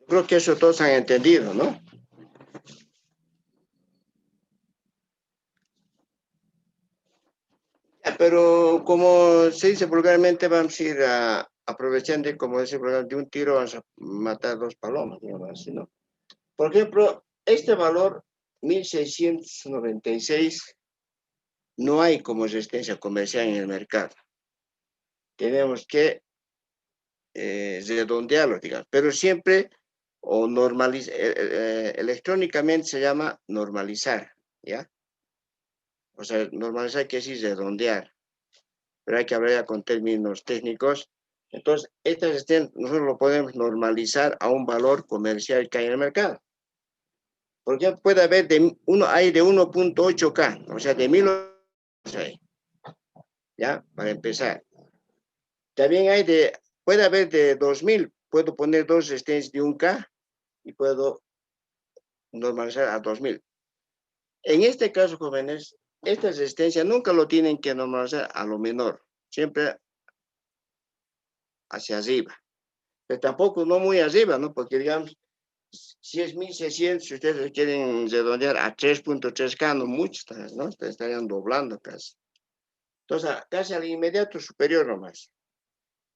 Speaker 1: Creo que eso todos han entendido, ¿no? Ya, pero como se dice vulgarmente, vamos a ir aprovechando, y como dice vulgarmente, de un tiro vamos a matar dos palomas, digamos así, ¿no? Por ejemplo, este valor 1696 no hay como resistencia comercial en el mercado. Tenemos que redondearlo, digamos, pero siempre o normalizar, electrónicamente se llama normalizar, ¿ya? O sea, normalizar quiere decir redondear, pero hay que hablar ya con términos técnicos. Entonces, esta resistencia nosotros lo podemos normalizar a un valor comercial que hay en el mercado. Porque puede haber hay de 1.8K, o sea, de 1000, ¿ya? Para empezar. También puede haber de 2000, puedo poner dos resistencias de 1K y puedo normalizar a 2000. En este caso, jóvenes, esta resistencia nunca lo tienen que normalizar a lo menor, siempre hacia arriba. Pero tampoco no muy arriba, ¿no? Porque digamos, si es 1600, si ustedes quieren redondear a 3.3K, no mucho, ¿no? Ustedes estarían doblando casi. Entonces, casi al inmediato superior nomás.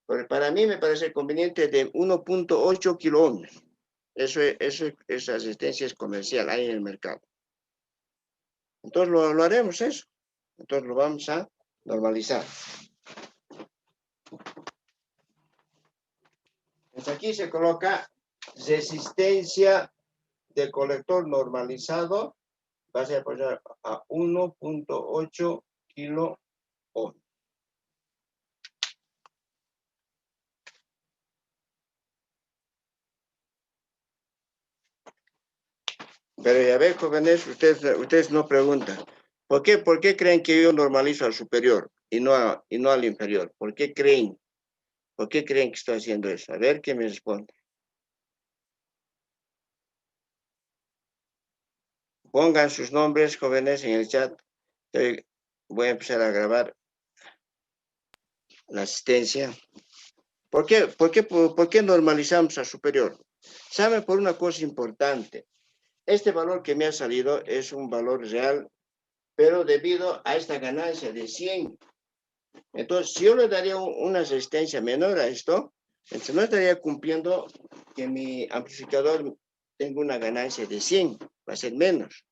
Speaker 1: Pero para mí me parece conveniente de 1.8 kilo ohmios. Esa resistencia es comercial, hay en el mercado. Entonces lo haremos eso. Entonces lo vamos a normalizar. Entonces aquí se coloca resistencia de colector normalizado. Va a ser a 1.8 kilo ohm. Pero ya ven, jóvenes, ustedes no preguntan. ¿Por qué creen que yo normalizo al superior y no al inferior? ¿Por qué creen? ¿Por qué creen que estoy haciendo eso? A ver qué me responde. Pongan sus nombres, jóvenes, en el chat. Voy a empezar a grabar la asistencia. ¿Por qué normalizamos al superior? ¿Saben? Por una cosa importante. Este valor que me ha salido es un valor real, pero debido a esta ganancia de 100. Entonces, si yo le daría una resistencia menor a esto, entonces no estaría cumpliendo que mi amplificador tenga una ganancia de 100, va a ser menos.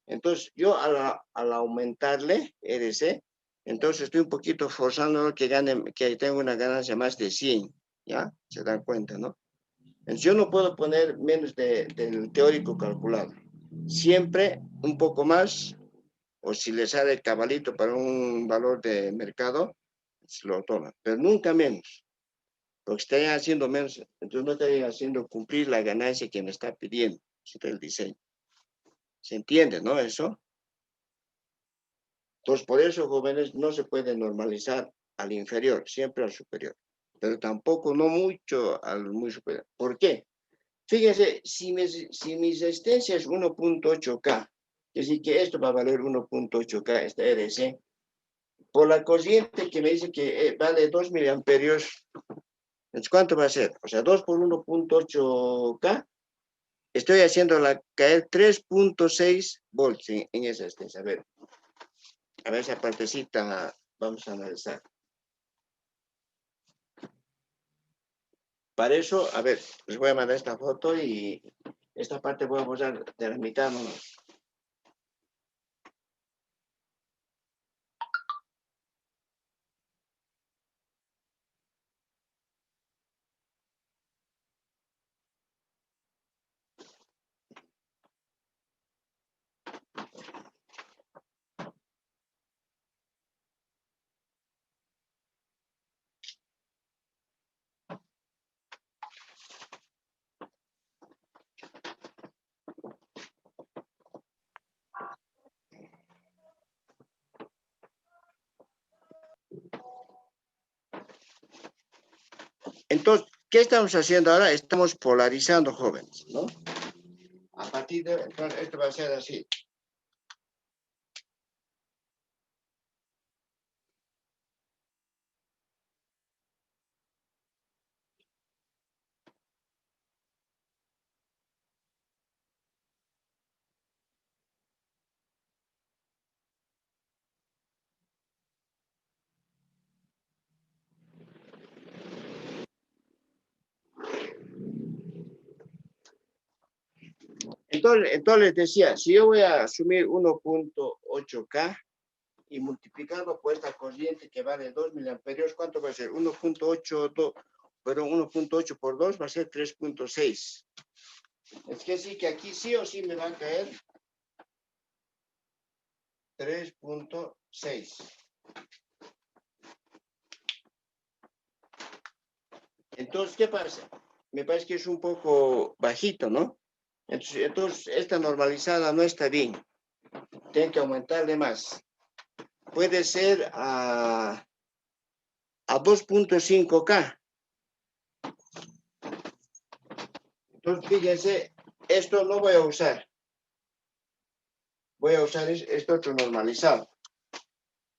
Speaker 1: Entonces, yo al aumentarle RC, entonces estoy un poquito forzando que tenga una ganancia más de 100, ¿ya? Se dan cuenta, ¿no? Entonces, yo no puedo poner menos del teórico calculado. Siempre un poco más, o si le sale el cabalito para un valor de mercado, se lo toman, pero nunca menos. Porque estarían haciendo menos, entonces no estarían haciendo cumplir la ganancia que me está pidiendo sobre el diseño. ¿Se entiende, no? Eso. Entonces, por eso, jóvenes, no se puede normalizar al inferior, siempre al superior. Pero tampoco, no mucho al muy superior. ¿Por qué? Fíjense, si mi resistencia es 1.8K, es decir, que esto va a valer 1.8K, esta RC, por la corriente que me dice que vale 2 miliamperios, entonces, ¿cuánto va a ser? O sea, 2 por 1.8K, estoy haciéndola caer 3.6 volts en esa resistencia. A ver esa partecita, vamos a analizar. Para eso, a ver, les voy a mandar esta foto y esta parte voy a borrar de la mitad nomás. Entonces, ¿qué estamos haciendo ahora? Estamos polarizando, jóvenes, ¿no? A partir de, entonces, esto va a ser así. Entonces les decía, si yo voy a asumir 1.8K y multiplicarlo por esta corriente que vale 2 miliamperios, ¿cuánto va a ser? 1.8, perdón, 1.8 por 2 va a ser 3.6. Es que sí, que aquí sí o sí me va a caer 3.6. Entonces, ¿qué pasa? Me parece que es un poco bajito, ¿no? Entonces, esta normalizada no está bien. Tienen que aumentarle más. Puede ser a 2.5K. Entonces, fíjense, esto no voy a usar. Voy a usar esto otro normalizado.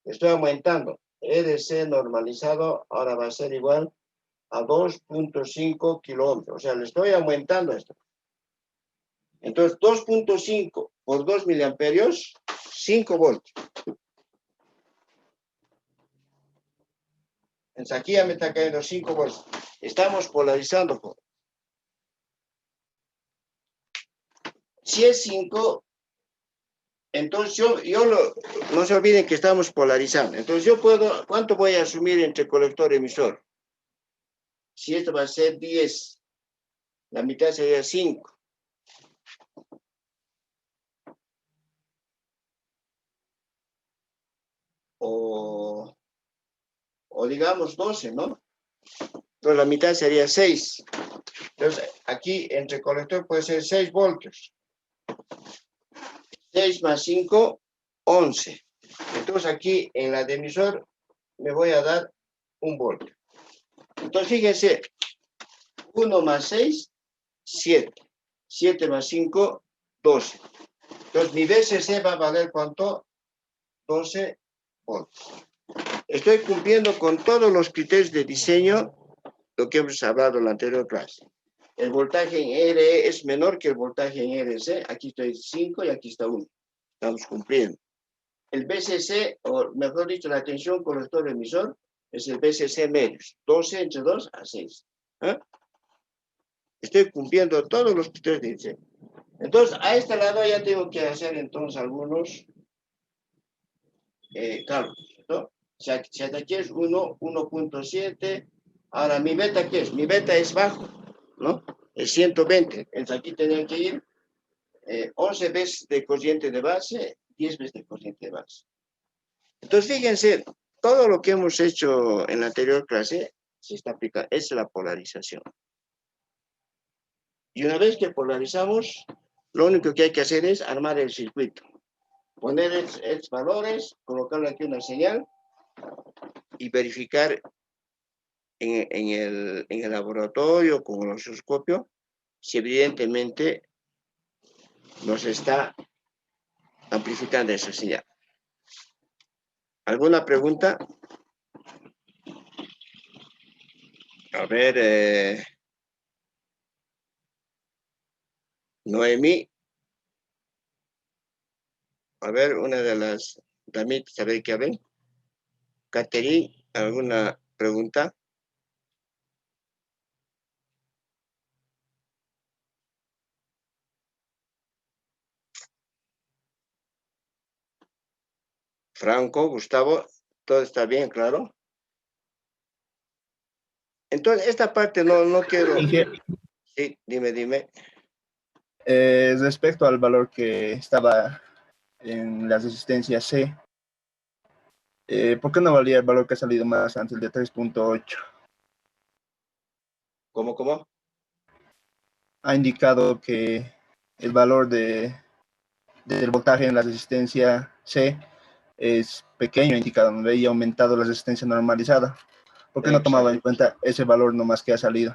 Speaker 1: Estoy aumentando. RC normalizado ahora va a ser igual a 2.5 kilómetros. O sea, le estoy aumentando esto. Entonces, 2.5 por 2 miliamperios, 5 voltios. Entonces, aquí ya me está cayendo 5 voltios. Estamos polarizando. Si es 5, entonces no se olviden que estamos polarizando. Entonces, yo puedo, ¿cuánto voy a asumir entre colector y emisor? Si esto va a ser 10, la mitad sería 5. O digamos 12, ¿no? Entonces la mitad sería 6. Entonces aquí entre colector puede ser 6 voltios. 6 más 5, 11. Entonces aquí en la de emisor me voy a dar 1 voltio. Entonces fíjense, 1 más 6, 7. 7 más 5, 12. Entonces mi VCC va a valer ¿cuánto? 12 voltios. Estoy cumpliendo con todos los criterios de diseño, lo que hemos hablado en la anterior clase. El voltaje en RE es menor que el voltaje en RC. Aquí estoy 5 y aquí está 1. Estamos cumpliendo. El BCC, o mejor dicho, la tensión colector emisor, es el BCC medios. 12 entre 2 a 6. ¿Eh? Estoy cumpliendo todos los criterios de diseño. Entonces, a este lado ya tengo que hacer entonces algunos cálculos, ¿no? Si aquí es 1, 1.7. Ahora, ¿mi beta qué es? Mi beta es bajo, ¿no? Es 120. Entonces, aquí tendrían que ir 11 veces de corriente de base, 10 veces de corriente de base. Entonces, fíjense, todo lo que hemos hecho en la anterior clase se está aplicando, es la polarización. Y una vez que polarizamos, lo único que hay que hacer es armar el circuito. Poner estos valores, colocarle aquí una señal y verificar en el laboratorio con el osciloscopio si evidentemente nos está amplificando esa señal. ¿Alguna pregunta? A ver, Noemí. A ver, una de las damitas, a ver qué ven. Catherine, ¿alguna pregunta? Franco, Gustavo, todo está bien, claro. Entonces, esta parte no quiero...
Speaker 3: Inge,
Speaker 1: Sí, dime.
Speaker 3: respecto al valor que estaba en la resistencia C, ¿por qué no valía el valor que ha salido más antes, el de 3.8?
Speaker 1: ¿Cómo?
Speaker 3: Ha indicado que el valor del voltaje en la resistencia C es pequeño, indicado, no veía aumentado la resistencia normalizada. ¿Por qué no tomaba en cuenta ese valor nomás que ha salido?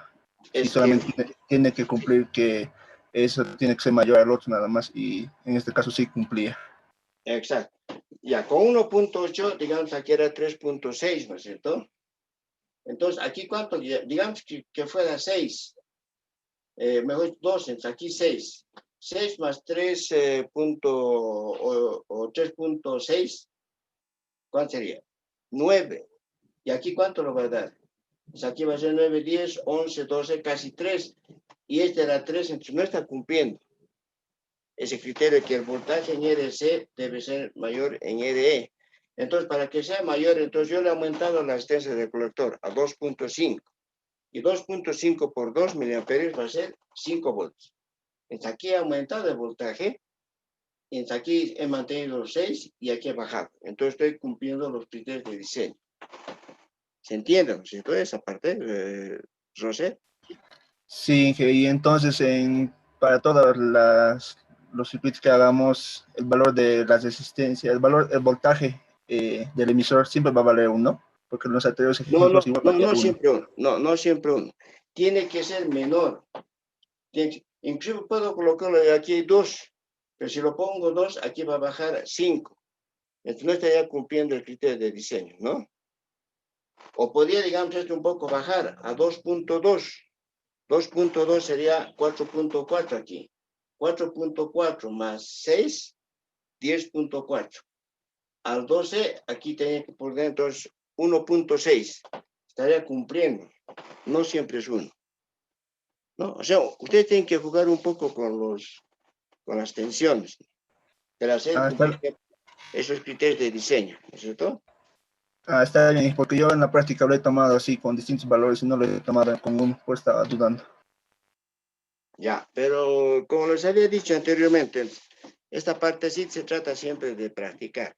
Speaker 3: Si solamente tiene que cumplir que eso tiene que ser mayor al otro nada más, y en este caso sí cumplía.
Speaker 1: Exacto. Ya, con 1.8, digamos, aquí era 3.6, ¿no es cierto? Entonces, aquí cuánto, digamos que fuera 6, mejor 2, entonces aquí 6. 6 más 3 o 3.6, ¿cuánto sería? 9. ¿Y aquí cuánto lo va a dar? Pues aquí va a ser 9, 10, 11, 12, casi 3. Y este era 3, entonces no está cumpliendo ese criterio que el voltaje en RC debe ser mayor en RE. Entonces, para que sea mayor, entonces yo le he aumentado la resistencia del colector a 2.5. Y 2.5 por 2 miliamperios va a ser 5 volts. Entonces, aquí he aumentado el voltaje. Y entonces, aquí he mantenido 6 y aquí he bajado. Entonces, estoy cumpliendo los criterios de diseño. ¿Se entiende? ¿No? ¿Cierto? Esa parte, José.
Speaker 3: Sí, y entonces para todos los circuitos que hagamos, el valor de la resistencia, el voltaje del emisor siempre va a valer 1, porque en los anteriores ejemplos igual valía 1.
Speaker 1: Siempre uno. No siempre uno. Tiene que ser menor. Incluso puedo colocarlo aquí hay 2, pero si lo pongo 2, aquí va a bajar 5. Entonces no estaría cumpliendo el criterio de diseño, ¿no? O podría, digamos, esto un poco bajar a 2.2. 2.2 sería 4.4 aquí. 4.4 más 6, 10.4. Al 12, aquí tenía que poner entonces 1.6. Estaría cumpliendo. No siempre es 1. ¿No? O sea, ustedes tienen que jugar un poco con las tensiones, para hacer cumplir esos criterios de diseño, ¿no es cierto?
Speaker 3: Está bien, porque yo en la práctica lo he tomado así con distintos valores y no lo he tomado con uno, pues estaba dudando.
Speaker 1: Ya, pero como les había dicho anteriormente, esta parte sí se trata siempre de practicar.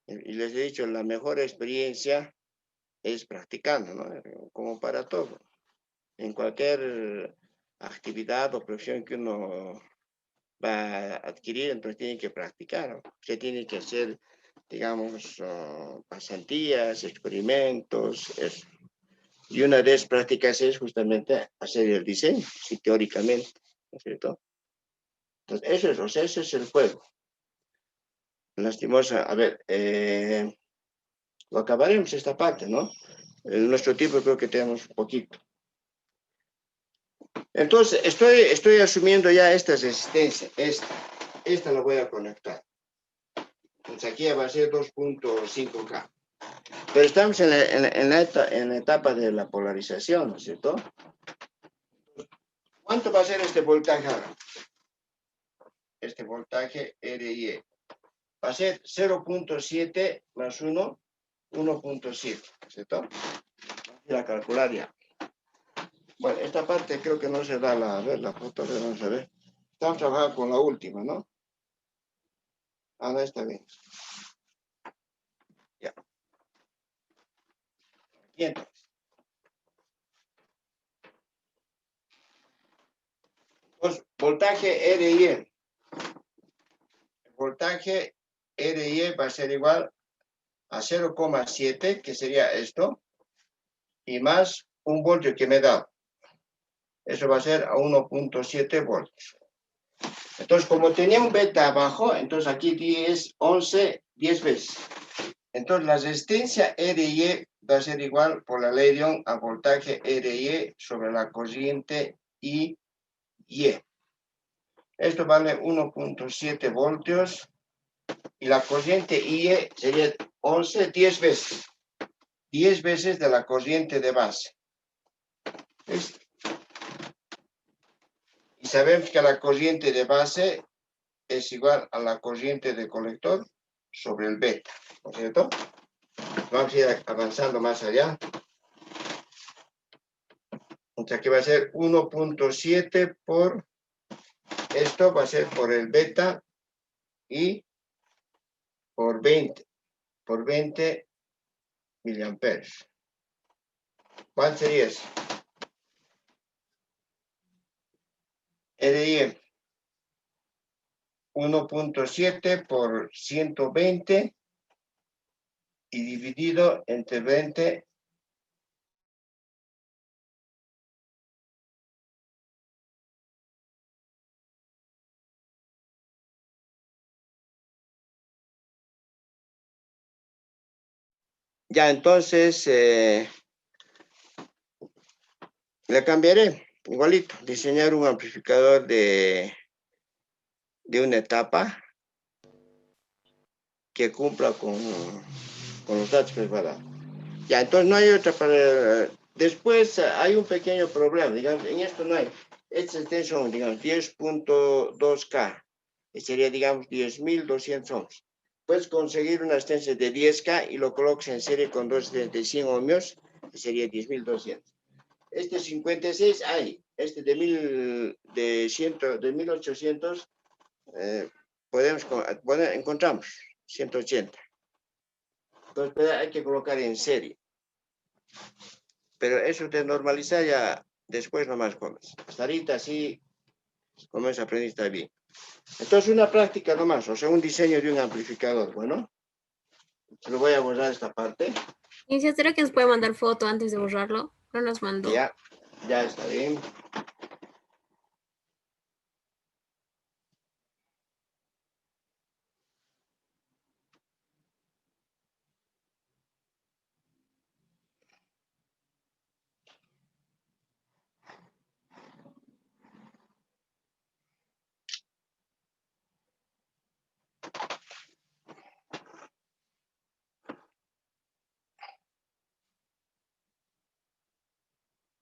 Speaker 1: Y les he dicho, la mejor experiencia es practicando, ¿no? Como para todo. En cualquier actividad o profesión que uno va a adquirir, entonces tiene que practicar, ¿no? Se tiene que hacer, digamos, pasantías, experimentos, eso. Y una de esas prácticas es justamente hacer el diseño, sí, teóricamente, ¿no es cierto? Entonces, ese es el juego. Lastimosa, a ver, lo acabaremos esta parte, ¿no? En nuestro tiempo creo que tenemos un poquito. Entonces, estoy asumiendo ya esta resistencia, esta la voy a conectar. Entonces aquí va a ser 2.5K. Pero estamos en la etapa de la polarización, ¿no es cierto? ¿Cuánto va a ser este voltaje ahora? Este voltaje RIE. Va a ser 0.7 más 1, 1.7, ¿cierto? Voy a calcular ya. Bueno, esta parte creo que no se da a ver la foto, vamos a ver. Estamos trabajando con la última, ¿no? No, está bien. Ya. Bien. Entonces, voltaje RIE. El voltaje RIE va a ser igual a 0,7, que sería esto, y más un voltio que me da. Eso va a ser a 1.7 voltios. Entonces, como tenía un beta abajo, entonces aquí 10, 11, 10 veces. Entonces, la resistencia RY va a ser igual por la ley de Ohm a voltaje RY sobre la corriente IY. Esto vale 1.7 voltios y la corriente IE sería 11, 10 veces. 10 veces de la corriente de base. ¿Ves? Y sabemos que la corriente de base es igual a la corriente de colector sobre el beta, ¿no es cierto? Vamos a ir avanzando más allá. Entonces aquí va a ser 1.7 por, esto va a ser por el beta y por 20 miliamperes. ¿Cuál sería eso? RI 1.7 por 120 y dividido entre 20. Ya, entonces le cambiaré, igualito, diseñar un amplificador de una etapa que cumpla con los datos que les va a dar. Ya, entonces no hay otra para... Después hay un pequeño problema, digamos, en esto no hay. Esta extensión, digamos, 10.2K, sería, digamos, 10.200 ohms. Puedes conseguir una extensión de 10K y lo colocas en serie con dos de 100 ohmios, que sería 10.200. Este 56 hay, este de 1.800, encontramos 180. Entonces hay que colocar en serie. Pero eso de normalizar ya después nomás comes. Hasta ahorita sí, como es aprendiste bien. Entonces una práctica nomás, o sea, un diseño de un amplificador. Bueno, se lo voy a borrar esta parte.
Speaker 5: ¿Y si será que nos puede mandar foto antes de borrarlo? No nos mandó.
Speaker 1: Ya está bien.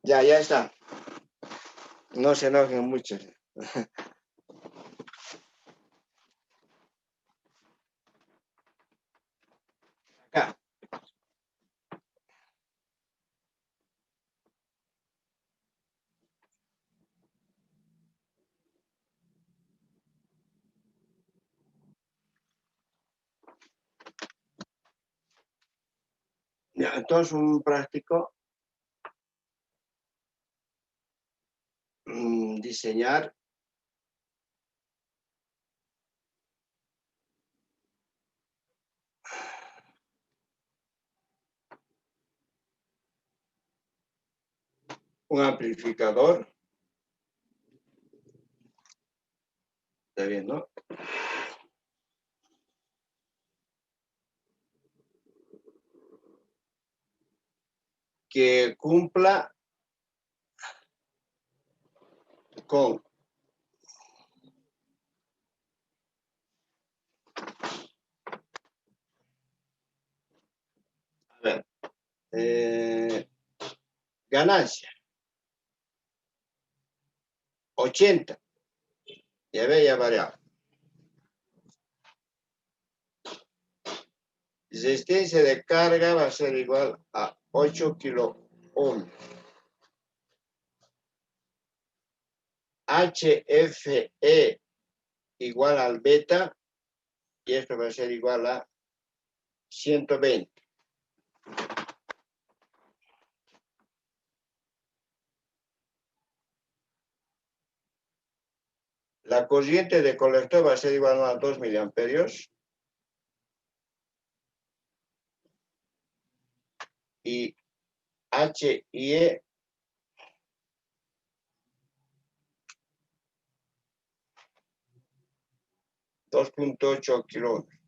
Speaker 1: Ya está. No se enojen mucho. Acá. Ya, entonces un práctico. Diseñar un amplificador. Está bien, ¿no? Que cumpla con ganancia 80. Ya ve, ya variado. Resistencia de carga va a ser igual a 8 kilo ohm. HFE igual al beta y esto va a ser igual a 120. La corriente de colector va a ser igual a 2 miliamperios y HIE 2.8 kilómetros.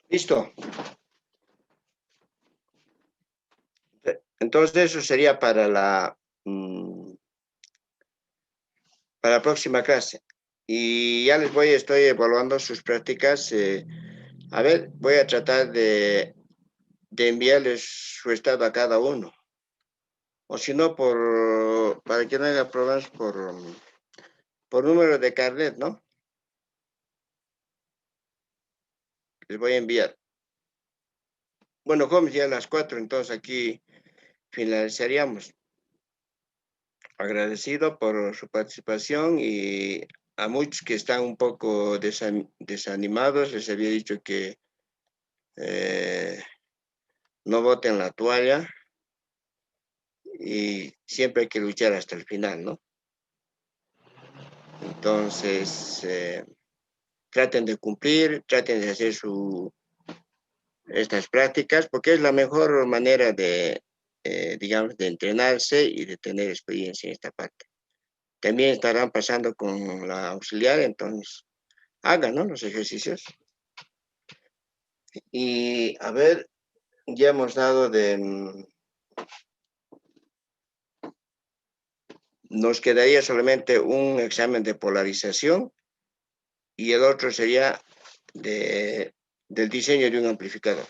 Speaker 1: ¿Listo? Entonces eso sería para la próxima clase. Y ya estoy evaluando sus prácticas. A ver, voy a tratar de enviarles su estado a cada uno. O si no, para que no haya problemas por número de carnet, ¿no? Les voy a enviar. Bueno, como ya a las 4, entonces aquí finalizaríamos. Agradecido por su participación y a muchos que están un poco desanimados, les había dicho que no boten la toalla y siempre hay que luchar hasta el final, ¿no? Entonces, traten de cumplir, traten de hacer estas prácticas, porque es la mejor manera de, digamos, de entrenarse y de tener experiencia en esta parte. También estarán pasando con la auxiliar, entonces hagan, ¿no?, los ejercicios. Y a ver, ya hemos dado nos quedaría solamente un examen de polarización y el otro sería del diseño de un amplificador.